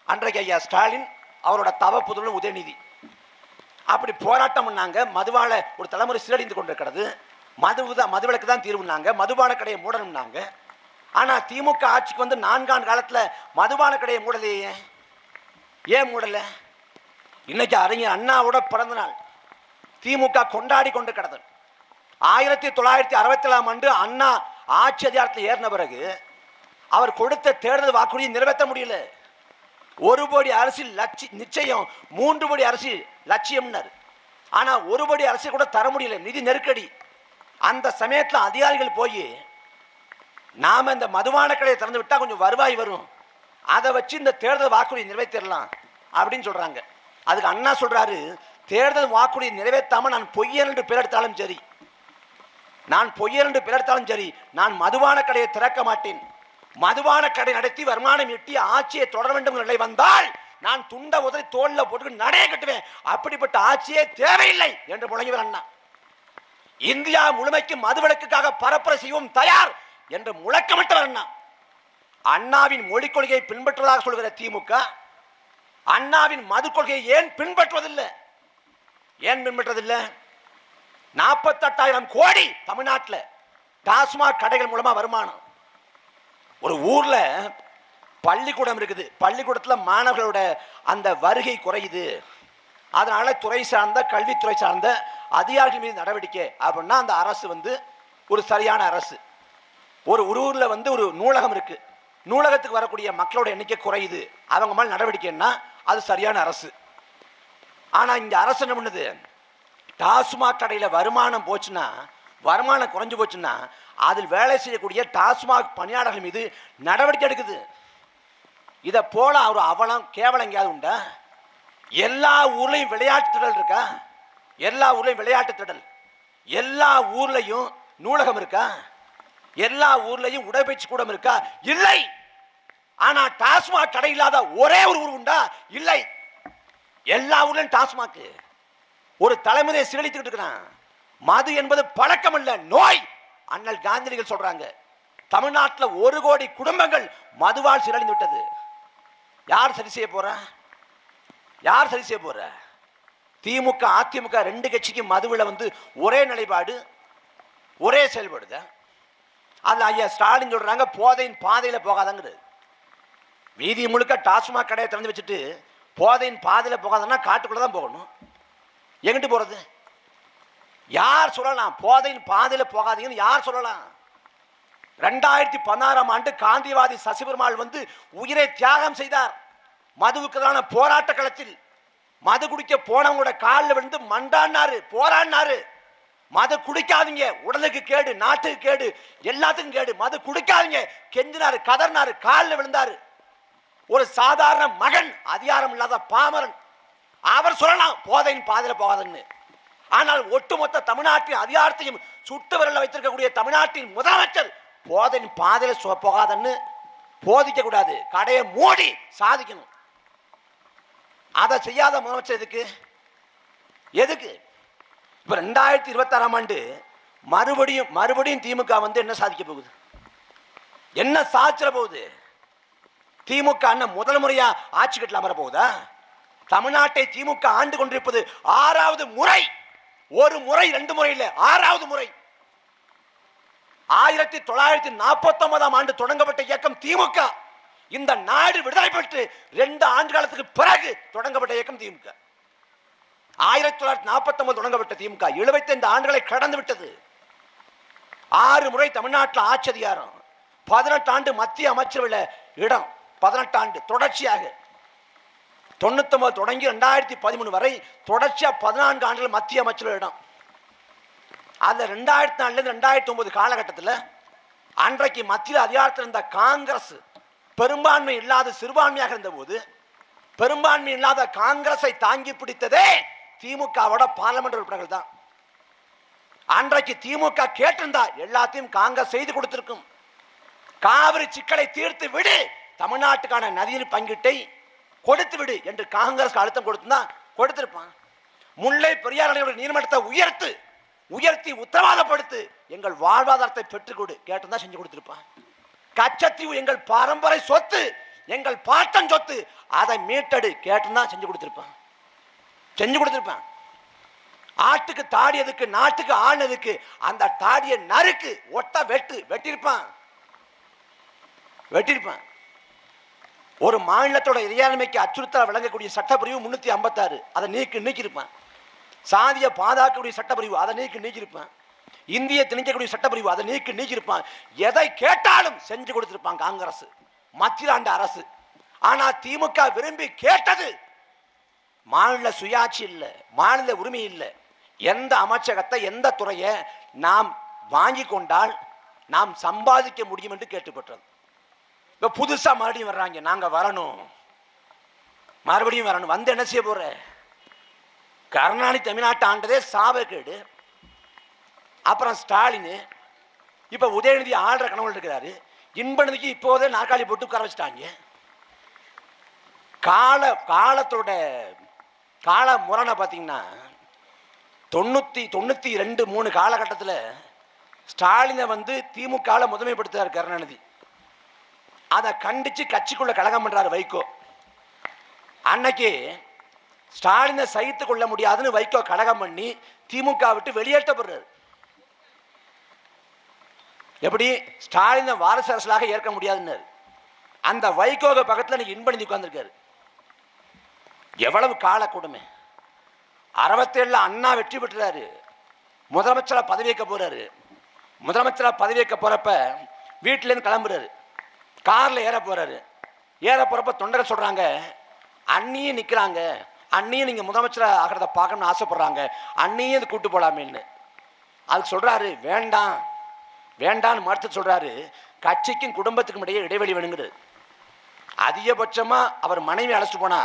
Speaker 1: அன்றைக்கு ஐயா ஸ்டாலின், அவரோட தவ புதல்வன் உதயநிதி. அப்படி போராட்டம் பண்ணாங்க. மதுவால ஒரு தலைமுறை சீரழிந்து கொண்டிருக்கிறது, மதுவிலக்கு தான் தீர்வுனாங்க, மதுபான கடையை மூடணும்னாங்க. ஆனா திமுக ஆட்சிக்கு வந்து 4 ஆண்டு காலத்துல மதுபான கடையை மூடலையே. ஏன் மூடல? இன்னைக்கு அறிஞர் அண்ணாவோட பிறந்த நாள் திமுக கொண்டாடி கொண்டு கிடது. 1967ஆம் ஆண்டு அண்ணா ஆட்சி அதிகாரத்தில் ஏறின பிறகு அவர் கொடுத்த தேர்தல் வாக்குறுதியை நிறைவேற்ற முடியல. 1 கோடி அரிசி நிச்சயம், 3 கோடி அரிசி லட்சியம்னாரு. ஆனா 1 கோடி அரிசி கூட தர முடியல, நிதி நெருக்கடி. அந்த சமயத்தில் அதிகாரிகள் போய் நாம இந்த மதுபான கடையை திறந்து விட்டா கொஞ்சம் வருவாய் வரும், அதை வச்சு இந்த தேர்தல் வாக்குறுதி நிறைவேற்றலாம் அப்படின்னு சொல்றாங்க. அதுக்கு அண்ணா சொல்றாரு, தேர்தல் வாக்குறுதி நிறைவேற்றாம நான் பொய்யன் என்று பேர் எடுத்தாலும் சரி, நான் பொய்யன் என்று பேர் எடுத்தாலும் சரி, நான் மதுபான கடையை திறக்க மாட்டேன். மதுபான கடை நடத்தி வருமானம் ஈட்டி ஆட்சியை தொடர வேண்டும் நிலை வந்தால் நான் துண்ட உதறி தோல்ல போட்டு நடைய கட்டுவேன். அப்படிப்பட்ட ஆட்சியே தேவையில்லை என்று முழங்கியவர் அண்ணா. இந்தியா முழுமைக்கு மதுவிலக்குக்காக பரப்புரை செய்வோம் தயார் என்று முழக்கமிட்டவர் அண்ணா. அண்ணாவின் மொழிக் கொள்கையை பின்பற்றுவதாக சொல்கிற திமுக அண்ணாவின் மது கொள்கையை ஏன் பின்பற்றுவதில்லை? ஏன் பின்பற்றதில்லை? 48,000 கோடி தமிழ்நாட்டில் டாஸ்மாக் கடைகள் மூலமா வருமானம். ஒரு ஊர்ல பள்ளிக்கூடம் இருக்குது, பள்ளிக்கூடத்தில் மாணவர்களோட அந்த வருகை குறையுது, அதனால துறை சார்ந்த கல்வித்துறை சார்ந்த அதிகாரிகள் மீது நடவடிக்கை அப்படின்னா அந்த அரசு வந்து ஒரு சரியான அரசு. ஒரு ஊர்ல வந்து ஒரு நூலகம் இருக்கு, நூலகத்துக்கு வரக்கூடிய மக்களோட எண்ணிக்கை குறையுது, அவங்க மேல் நடவடிக்கைன்னா அது சரியான அரசு. ஆனா இந்த அரசு என்ன பண்ணுது? டாஸ்மாக் கடையில வருமானம் போச்சுன்னா, வருமானம் குறைஞ்சு போச்சுன்னா அதில் வேலை செய்யக்கூடிய டாஸ்மாக் பணியாளர்கள் மீது நடவடிக்கை எடுக்குது. இதை போல ஒரு அவலம் கேவலம் எங்கேயாவது உண்டா? எல்லா ஊர்லையும் விளையாட்டு திடல் இருக்கா? எல்லா ஊர்லையும் விளையாட்டு திடல், எல்லா ஊர்லையும் நூலகம் இருக்கா? எல்லா ஊர்லையும் உடற்பயிற்சி கூடம் இருக்கா? இல்லை. ஆனா டாஸ்மாக் கடை இல்லாத ஒரே ஒரு ஊர் உண்டா? இல்லை. எல்லா ஊர்லயும் டாஸ்மாக். ஒரு தலைமுறையை சீரழித்துக்கிட்டு இருக்கிறான். மது என்பது பழக்கம் அல்ல, நோய். அண்ணல் காந்தியடிகள் சொல்றாங்க, தமிழ்நாட்டில் 1 கோடி குடும்பங்கள் மதுவால் சீரழிந்து விட்டது. யார் சரி செய்ய போற? யார் சரி செய்ய போற? திமுக அதிமுக 2 கட்சிக்கும் மதுவில வந்து ஒரே நிலைப்பாடு, ஒரே செயல்படுத. அதுல ஐயா ஸ்டாலின் சொல்றாங்க, போதையின் பாதையில போகாதங்கிறது. வீதி முழுக்க டாஸ்மாக் கடையை திறந்து வச்சுட்டு போதையின் பாதையில போகாதன்னா காட்டுக்குள்ளதான் போகணும். எங்கிட்டு போறது? யார் சொல்லலாம் போதையின் பாதையில போகாதீங்கன்னு? யார் சொல்லலாம்? 2016ஆம் ஆண்டு காந்திவாதி சசிபெருமாள் வந்து உயிரை தியாகம் செய்தார் மதுவுக்குதான போராட்ட களத்தில். மது குடிக்க போனவங்களோட காலில் விழுந்து மண்டாடினாரு, போராடினாரு. மது குடிக்காதீங்க, உடலுக்கு கேடு, நாட்டுக்கு கேடு, எல்லாத்துக்கும் கேடு, மது குடிக்காதீங்க கெஞ்சினாரு, கதர்னாரு, காலில் விழுந்தாரு. ஒரு சாதாரண மகன், அதிகாரம் இல்லாத பாமரன், அவர் சொல்லலாம் போதையின் பாதையில போகாதுன்னு. ஆனால் ஒட்டுமொத்த தமிழ்நாட்டின் அதிகாரத்தையும் சுட்டு விரல வைத்திருக்கக்கூடிய தமிழ்நாட்டின் முதலமைச்சர் போதையின் பாதையில போகாதன்னு போதிக்க கூடாது, கடையை மூடி சாதிக்கணும். அதை செய்யாத முதலமைச்சர் எதுக்கு? எதுக்கு? இப்ப 2026ஆம் ஆண்டு மறுபடியும் திமுக வந்து என்ன சாதிக்க போகுது? என்ன சாதிச்சிட போகுது? திமுக அண்ணன் முதல் முறையா ஆட்சி கட்டல அமர போகுதா? தமிழ்நாட்டை திமுக ஆண்டு கொண்டிருப்பது 6வது முறை. ஒரு முறை 2 முறை இல்ல, 6வது முறை. 1949ஆம் ஆண்டு தொடங்கப்பட்ட இயக்கம் திமுக இந்த நாடு விடுதலை பெற்று 2 ஆண்டு காலத்துக்கு பிறகு தொடங்கப்பட்ட இயக்கம் திமுக. 1949 தொடங்கப்பட்ட திமுக 75 ஆண்டுகளை கடந்து விட்டது. 6 முறை தமிழ்நாட்டில் ஆட்சி அதிகாரம், 18 ஆண்டு மத்திய அமைச்சரவையில் இடம், 18 ஆண்டு தொடர்ச்சியாக 99 தொடங்கி 2013 வரை தொடர்ச்சியாக 14 ஆண்டுகள் மத்திய அமைச்சரவை இடம். அந்த 2004 2009 காலகட்டத்தில் அன்றைக்கு மத்தியில் அதிகாரத்தில் இருந்த காங்கிரஸ் பெரும்பான்மை இல்லாத சிறுபான்மையாக இருந்த போது பெரும்பான்மை இல்லாத காங்கிரஸை தாங்கி பிடித்ததே திமுகவோட பார்லிமெண்ட் உறுப்பினர்கள் தான். அன்றைக்கு திமுக கேட்டிருந்தா எல்லாத்தையும் காங்கிரஸ் செய்து கொடுத்திருக்கும். காவிரி சிக்கலை தீர்த்து விடு, தமிழ்நாட்டுக்கான நதியின் பங்கீட்டை கொடுத்து விடு என்று காங்கிரஸ் அழுத்தம் கொடுத்தா கொடுத்திருப்பான். முல்லை பெரியார் அணையோட நீர்மட்டத்தை உயர்த்தி உத்தரவாதப்படுத்து, எங்கள் வாழ்வாதாரத்தை பெற்றுக் கொடு கேட்டு செஞ்சு கொடுத்திருப்பான். கச்சத்தீவு எங்கள் பாரம்பரிய சொத்து, எங்கள் பாட்டன் சொத்து, அதை மீட்டெடு கேட்டு செஞ்சு கொடுத்திருப்பான். ஆட்டுக்கு தாடியதுக்கு நாட்டுக்கு ஆனதுக்கு அந்த தாடிய நறுக்கு ஒட்ட வெட்டியிருப்பான். ஒரு மாநிலத்தோட இறையாண்மைக்கு அச்சுறுத்தல் விளங்கக்கூடிய சட்டப்பிரிவு 356 அதை நீக்கியிருப்பான். சாதிய பாதுகாக்கக்கூடிய சட்டப்பிரிவு அதை நீக்கியிருப்பான். இந்திய திணிக்கக்கூடிய சட்டப்பிரிவு அதை நீக்கியிருப்பான். எதை கேட்டாலும் செஞ்சு கொடுத்திருப்பான் காங்கிரஸ், மத்திய ஆண்ட அரசு. ஆனா திமுக விரும்பி கேட்டது மாநில சுயாட்சி இல்லை, மாநில உரிமை இல்லை. எந்த அமைச்சகத்தை எந்த துறையை நாம் வாங்கி கொண்டால் நாம் சம்பாதிக்க முடியும் என்று கேட்டுப்பட்டது. இப்ப புதுசா மறுபடியும் வர்றாங்க, நாங்க வரணும், மறுபடியும் வரணும். வந்து என்ன செய்ய போற? கருணாநிதி தமிழ்நாட்டை ஆண்டதே சாபக்கேடு. அப்புறம் ஸ்டாலின், இப்ப உதயநிதி ஆள்ற கனவுல இருக்கிறாரு. இன்பநிதிக்கு இப்போதே நாற்காலி போட்டு உட்கார வச்சுட்டாங்க. காலத்தோட கால முரணை பார்த்தீங்கன்னா 92-93 காலகட்டத்தில் ஸ்டாலினை வந்து திமுக முதன்மைப்படுத்துறாரு கருணாநிதி. அதை கண்டிச்சு கட்சிக்குள்ள கலகம் பண்றாரு வைகோ. அன்னைக்கு ஸ்டாலினை சகித்து கொள்ள முடியாதுன்னு வைகோ கலகம் பண்ணி திமுக விட்டு வெளியேற்றப்படுறாரு. எப்படி ஸ்டாலினை வாரிசு அரசலாக ஏற்க முடியாதுன்னு அந்த வைகோ பக்கத்தில் இன்பநிதி உட்கார்ந்துருக்காரு. எவ்வளவு கால கொடுமை! 67 அண்ணா வெற்றி பெற்றாரு, முதலமைச்சரா பதவியேற்க போறாரு. முதலமைச்சரா பதவியேற்க போறப்ப வீட்டில இருந்து கிளம்புறாரு, கார்ல ஏற போறப்ப தொண்டர்கள் சொல்றாங்க, அண்ணியும் நிக்கிறாங்க, அண்ணியும் நீங்க முதலமைச்சரா ஆகிறத பார்க்கணும்னு ஆசைப்படுறாங்க, அண்ணியும் இது கூட்டு போலாமேன்னு. அதுக்கு சொல்றாரு வேண்டான்னு மறுத்து சொல்றாரு. கட்சிக்கும் குடும்பத்துக்கும் இடையே இடைவெளி வேணுங்கிறது. அதிகபட்சமா அவர் மனைவி அழைச்சிட்டு போனா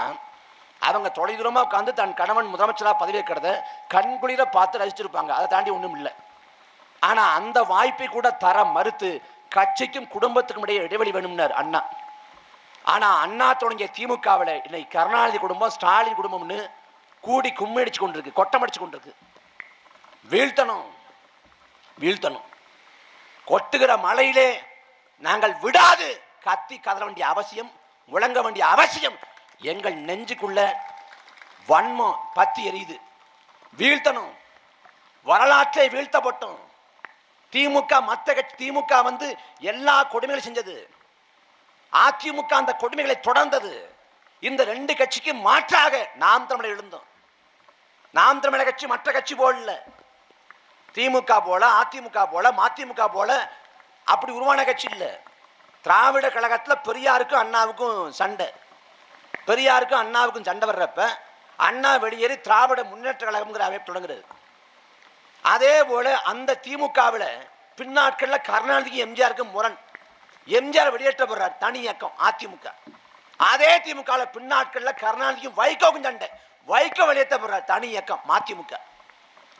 Speaker 1: அவங்க தொலைதூரமா உட்காந்து தன் கணவன் முதலமைச்சரா பதவியேற்கிறத கண்குளிர பார்த்து ரசிச்சிருப்பாங்க. அதை தாண்டி ஒன்றும் இல்லை. ஆனா அந்த வாய்ப்பை கூட தர மறுத்து கட்சிக்கும் குடும்பத்துக்கும் இடையே இடைவெளி வேணும்னார் அண்ணா. ஆனா அண்ணா தொடங்கிய திமுகவில் இன்னைக்கு கருணாநிதி குடும்பம் ஸ்டாலின் குடும்பம்னு கூடி கும்மடிச்சு கொண்டிருக்கு, கொட்டமடிச்சு கொண்டிருக்கு. வீழ்த்தணும். கொட்டுகிற மழையிலே நாங்கள் விடாது கத்தி கதற வேண்டிய அவசியம், முழங்க வேண்டிய அவசியம் எங்கள் நெஞ்சுக்குள்ள வன்மம் பத்தி எரியுது. வீழ்த்தணும், வரலாற்றை வீழ்த்தப்பட்டோம். திமுக வந்து எல்லா கொடுமைகளும் செஞ்சது, அதிமுக அந்த கொடுமைகளை தொடர்ந்தது. இந்த 2 கட்சிக்கு மாற்றாக நாம் தமிழர் எழுந்தோம். நாம் தமிழர் கட்சி மற்ற கட்சி போல, திமுக போல அதிமுக போல மதிமுக போல அப்படி உருவான கட்சி இல்லை. திராவிட கழகத்தில் பெரியாருக்கும் அண்ணாவுக்கும் சண்டை வர்றப்ப அண்ணா வெளியேறி திராவிட முன்னேற்ற கழகம்ங்கிற அமைப்பு தொடங்குறது. அதே போல அந்த திமுகவில் பின்னாட்களில் கருணாநிதிக்கு எம்ஜிஆருக்கு முரண், எம்ஜிஆர் வெளியேற்றப்படுறார், தனி இயக்கம் அதிமுக. அதே திமுக பின்னாட்களில் கருணாநிதிக்கும் வைகோக்கும் சண்டை, வைகோ வெளியேற்றப்படுறார், தனி இயக்கம் மதிமுக.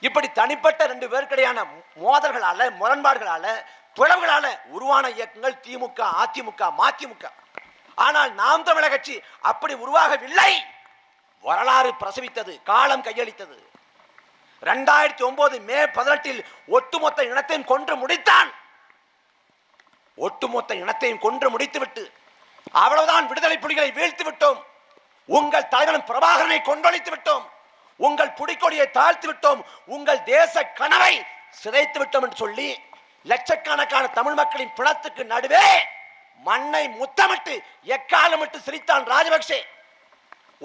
Speaker 1: இப்படி தனிப்பட்ட 2 பேருக்கிடையான மோதல்களால, முரண்பாடுகளால, பிளவுகளால உருவான இயக்கங்கள் திமுக, அதிமுக, மதிமுக. ஆனால் நாம் தமிழர் கட்சி அப்படி உருவாகவில்லை. வரலாறு பிரசவித்தது, காலம் கையளித்தது. 2009 மே 18 ஒட்டுமொத்த இனத்தையும் கொன்று முடித்தான். ஒட்டுமொத்த இனத்தையும் கொன்று முடித்துவிட்டு அவ்வளவுதான், விடுதலை புலிகளை வீழ்த்து விட்டோம், உங்கள் தலைவன் பிரபாகரனை கொண்டொழித்து விட்டோம், உங்கள் புடிக்கொடியை தாழ்த்து விட்டோம், உங்கள் தேச கனவை சிதைத்து விட்டோம் என்று சொல்லி லட்சக்கணக்கான தமிழ் மக்களின் பிணத்துக்கு நடுவே மண்ணை முத்தமிட்டு எக்காலமிட்டு சிரித்தான் ராஜபக்சே.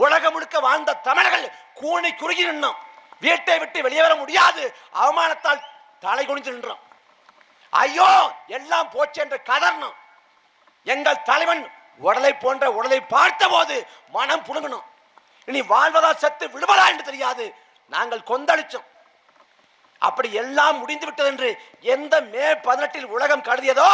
Speaker 1: உலகம் முழுக்க வாழ்ந்த தமிழர்கள் கூணி குறுகி நின்றோம். வீட்டை விட்டு வெளியே வர முடியாது, அவமானத்தால் தலை குனிந்து நின்றோம். ஐயோ எல்லாம் போச்சு என்று கதறணும். எங்கள் தலைவன் உடலை போன்ற உடலை பார்த்த போது மனம் புடுங்கணும். இனி வாழ்வதா செத்து விடுவதா என்று தெரியாது, நாங்கள் கொந்தளிச்சோம். அப்படி எல்லாம் முடிந்து விட்டது என்று எந்த மே 18 உலகம் கருதியதோ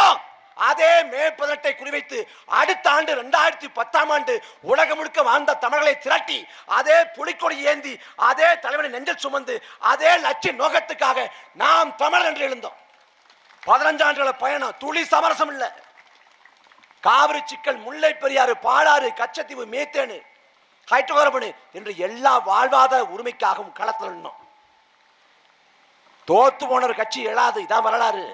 Speaker 1: அதே மே 18 குறிவைத்து அடுத்த ஆண்டு 2010 ஆண்டு உலகம் முழுக்க வாழ்ந்த தமிழர்களை திரட்டி அதே புலிக்கொடி ஏந்தி அதே தலைவனை நெஞ்சில் சுமந்து அதே லட்சிய நோக்கத்துக்காக நாம் தமிழர் என்று எழுந்தோம். 15 ஆண்டுகள பயணம், துளி சமரசம் இல்லை. காவிரி சிக்கல், முல்லை பெரியாறு, பாலாறு, கச்சத்தீவு, மீத்தேனு, ஹைட்ரோகார்பன் என்று எல்லா வாழ்வாதார உரிமைக்காகவும் களத்தில் நின்றோம். தோத்து போன ஒரு கட்சி எழாது, இதான் வரலாறு.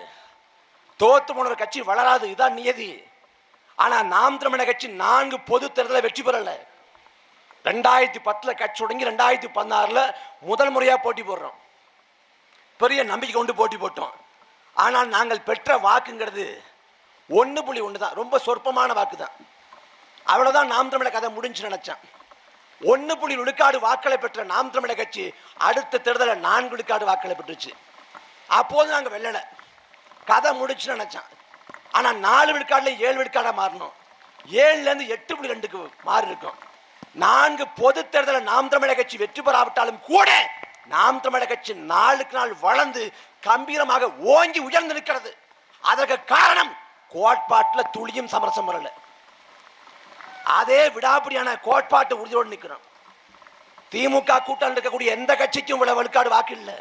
Speaker 1: தோத்து போன ஒரு கட்சி வளராது, இதான் நியதி. ஆனா நாம் தமிழர் கட்சி 4 பொது தேர்தலை வெற்றி பெறல. 2010 கட்சி தொடங்கி 2016 முதல் முறையா போட்டி போடுறோம். பெரிய நம்பிக்கை கொண்டு போட்டி போட்டோம். ஆனால் நாங்கள் பெற்ற வாக்குங்கிறது 1.1 தான், ரொம்ப சொற்பமான வாக்கு தான். அவ்வளவுதான் நாம் தமிழர் கதை முடிஞ்சு நினைச்சேன். 1 விழுக்காடு வாக்களை பெற்ற நாம் தமிழர் கட்சி அடுத்த தேர்தலில் 4 விழுக்காடு வாக்களை பெற்றுச்சு. அப்போது நாங்க வெள்ளல, கதை முடிச்சு நினைச்சேன். ஆனா 4 விழுக்காடுல 7 விழுக்காடா மாறணும். 7ல இருந்து 8.2க்கு மாறி இருக்கும். 4 பொது தேர்தலில் நாம் தமிழர் கட்சி வெற்றி பெறாவிட்டாலும் கூட நாம் தமிழர் கட்சி நாளுக்கு நாள் வளர்ந்து கம்பீரமாக ஓங்கி உயர்ந்து நிற்கிறது. அதற்கு காரணம் கோட்பாட்டில் துளியும் சமரசம் வரல. அதே விடாப்பிடியான கோட்பாட்டு உறுதியோடு நிற்கிறோம். திமுக கூட்டணி இருக்கக்கூடிய எந்த கட்சிக்கும் இவ்வளவு விழுக்காடு வாக்கு இல்லை.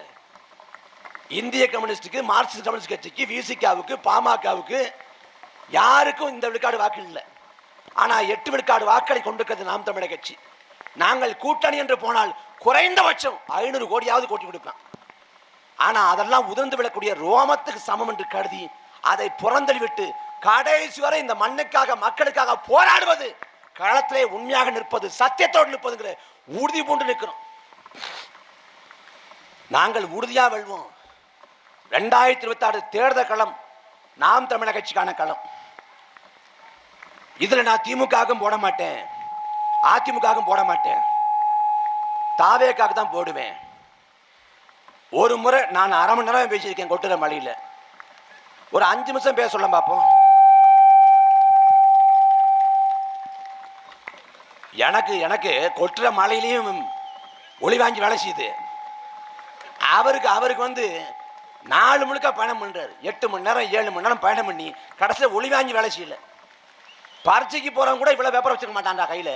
Speaker 1: இந்திய கம்யூனிஸ்டுக்கு, மார்க்சிஸ்ட் கம்யூனிஸ்ட் கட்சிக்கு, விசிகாவுக்கு, பாமகவுக்கு யாருக்கும் இந்த விழுக்காடு வாக்கு இல்லை. ஆனா 8 விழுக்காடு வாக்களை கொண்டிருக்கிறது நாம் தமிழர் கட்சி. நாங்கள் கூட்டணி என்று போனால் குறைந்தபட்சம் 500 கோடியாவது கோட்டி கொடுப்போம். ஆனா அதெல்லாம் உதிர்ந்து விடக்கூடிய ரோமத்துக்கு சமம் என்று கருதி அதை புறந்தள்ளிவிட்டு கடைசி வரை இந்த மண்ணுக்காக மக்களுக்காக போராடுவது, களத்திலே உண்மையாக நிற்பது, சத்தியத்தோடு நிற்பதுங்கிற உறுதி பூண்டு நிற்கிறோம். நாங்கள் உறுதியா வெல்வோம். 2026 தேர்தல் களம் நாம் தமிழர் கட்சிக்கான களம். இதுல நான் திமுகவும் போட மாட்டேன், அதிமுகவும் போட மாட்டேன், தாவேக்காக தான் போடுவேன். ஒரு முறை நான் 1/2 மணி நேரம் பேசியிருக்கேன் கொட்டுற மலையில. ஒரு 5 நிமிஷம் பேச சொல்ல பார்ப்போம். எனக்கு கொட்டுற மலையிலையும் ஒளி வாங்கி வேலை செய்யுது. அவருக்கு வந்து 4 முழுக்க பயணம் பண்றாரு. 8 மணி நேரம் 7 மணி நேரம் பயணம் பண்ணி கடைசியில் ஒளி வாங்கி வேலை செய்யல. பரீட்சைக்கு போறவங்க கூட இவ்வளவு பேப்பர் வச்சுக்க மாட்டான்டா கையில.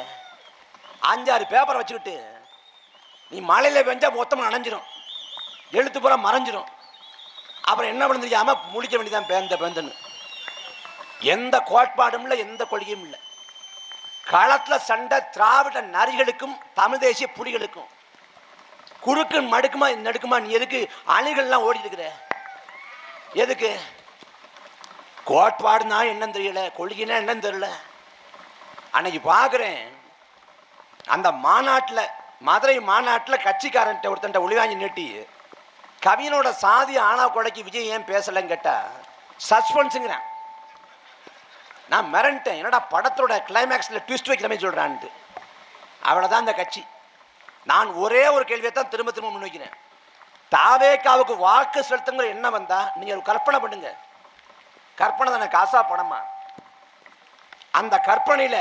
Speaker 1: 5-6 பேப்பர் வச்சுக்கிட்டு நீ மலையில பெஞ்சா மொத்தமா நனைஞ்சிரும், எழுத்து பூரா மறைஞ்சிரும். அப்புறம் என்ன பண்ண தெரியாம முழிக்க வேண்டியதான் பேந்தன்னு. எந்த கோட்பாடும் இல்லை, எந்த கொள்கையும் இல்லை. களத்துல சண்டை திராவிட நரிகளுக்கும் தமிழ் தேசிய புலிகளுக்கும். குறுக்கு மடுக்குமா நடுக்குமா, நீ எதுக்கு அணிகள்லாம் ஓடிட்டு இருக்கிற? எதுக்கு? கோட்பாடுனா என்னன்னு தெரியல, கொள்கைனா என்னன்னு தெரியல. அன்னைக்கு பாக்குறேன் அந்த மாநாட்டில், மதுரை மாநாட்டில் கட்சிக்காரன் ஒருத்தன் ஒளிவாங்கி நீட்டி கவியனோட சாதி ஆனா கொடைக்கு விஜய் ஏன் பேசலன்னு கேட்டா சஸ்பென்ஸுங்கிறேன். நான் மிரண்டேன், என்னடா படத்தோட கிளைமேக்ஸ்ல ட்விஸ்ட் வைக்கிற மாதிரி சொல்றான்ட்டு. அவ்வளவுதான் அந்த கட்சி. நான் ஒரே ஒரு கேள்வியை தான் திரும்ப திரும்ப முன்வைக்கிறேன். தாவேக்காவுக்கு வாக்கு செலுத்துங்கிற என்ன வந்தா நீங்க ஒரு கற்பனை பண்ணுங்க. கற்பனை தானே, காசா பணமா? அந்த கற்பனையில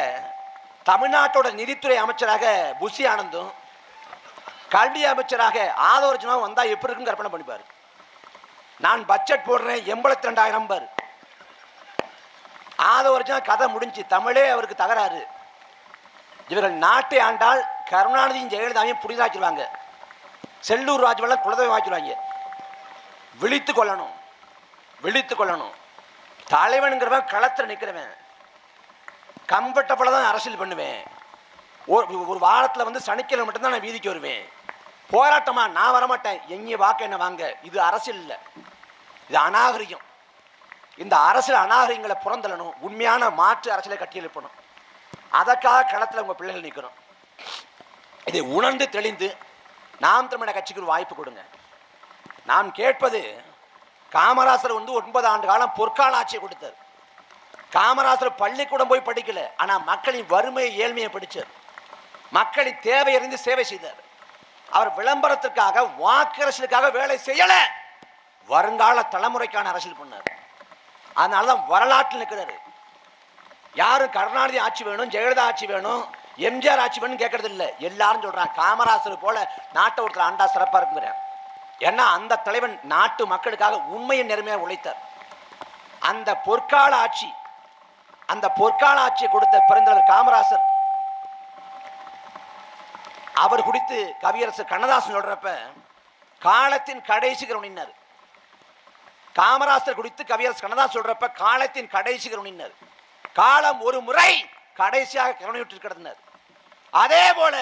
Speaker 1: தமிழ்நாட்டோட நிதித்துறை அமைச்சராக புஷி ஆனந்தும், கல்வி அமைச்சராக ஆதவர்ஜனாவும் வந்தா எப்படி இருக்குன்னு கற்பனை பண்ணிப்பாரு. நான் பட்ஜெட் போடுறேன் 82,000 பேர். ஆதவர்ஜனா கதை முடிஞ்சு, தமிழே அவருக்கு தகராறு. இவர்கள் நாட்டை ஆண்டால் கருணாநிதியும் ஜெயலலிதாவையும் புனிதாக்கிடுவாங்க, செல்லூர் ராஜ்வெல்லாம் குலதெய்வம் ஆக்கிடுவாங்க. விழித்துக் கொள்ளணும், விழித்துக் கொள்ளணும். தலைவனுங்கிறவன் களத்தில் நிற்கிறவன். கம்ஃபர்டபுளாக தான் அரசியல் பண்ணுவேன். ஒரு வாரத்தில் வந்து சனிக்கிழமை மட்டும்தான் நான் வீதிக்கு வருவேன். போராட்டமா நான் வரமாட்டேன், எங்கே வாக்கு என்ன வாங்க. இது அரசியல் இல்லை, இது அநாகரிகம். இந்த அரசியல் அநாகரிகங்களை புறந்தள்ளணும். உண்மையான மாற்று அரசியலை கட்டியெழுப்பணும். அதற்காக களத்தில் உங்கள் பிள்ளைகள் நிற்கணும். இதை உணர்ந்து தெளிந்து நாம் தமிழர் கட்சிக்கு ஒரு வாய்ப்பு கொடுங்க. நான் கேட்பது, காமராசர் வந்து 9 ஆண்டு காலம் பொற்கால ஆட்சியை கொடுத்தார். காமராசர் பள்ளிக்கூடம் போய் படிக்கல, ஆனா மக்களின் வறுமை ஏழ்மையை படிச்சார். மக்களின் தேவை அறிந்து சேவை செய்தார். அவர் விளம்பரத்திற்காக வாக்கு அரசியலுக்காக வேலை செய்யல, வருங்கால தலைமுறைக்கான அரசியல் பண்ணார். அதனாலதான் வரலாற்றில் நிற்கிறாரு. யாரும் கருணாநிதி ஆட்சி வேணும், ஜெயலலிதா ஆட்சி வேணும், எம்ஜிஆர் ஆட்சி வேணும் கேட்கறது இல்லை. எல்லாரும் சொல்றாங்க காமராசர் போல நாட்டை ஒருத்தர் ஆண்டா சிறப்பா இருக்குங்கிறார். ஏன்னா அந்த தலைவன் நாட்டு மக்களுக்காக உண்மையின் நேர்மையாக உழைத்தார். அந்த பொற்கால ஆட்சி, அந்த பொற்கால ஆட்சியை கொடுத்த பெருந்தலைவர் காமராசர். அவர் குறித்து கவியரசர் கண்ணதாசன் சொல்றப்ப காலத்தின் கடைசி கருணினார். காமராசர் குறித்து கவியரசர் கண்ணதாசன் சொல்றப்ப காலத்தின் கடைசி கருணினார். காலம் ஒரு முறை கடைசியாக கருணையுற்று கிடந்தார். அதே போல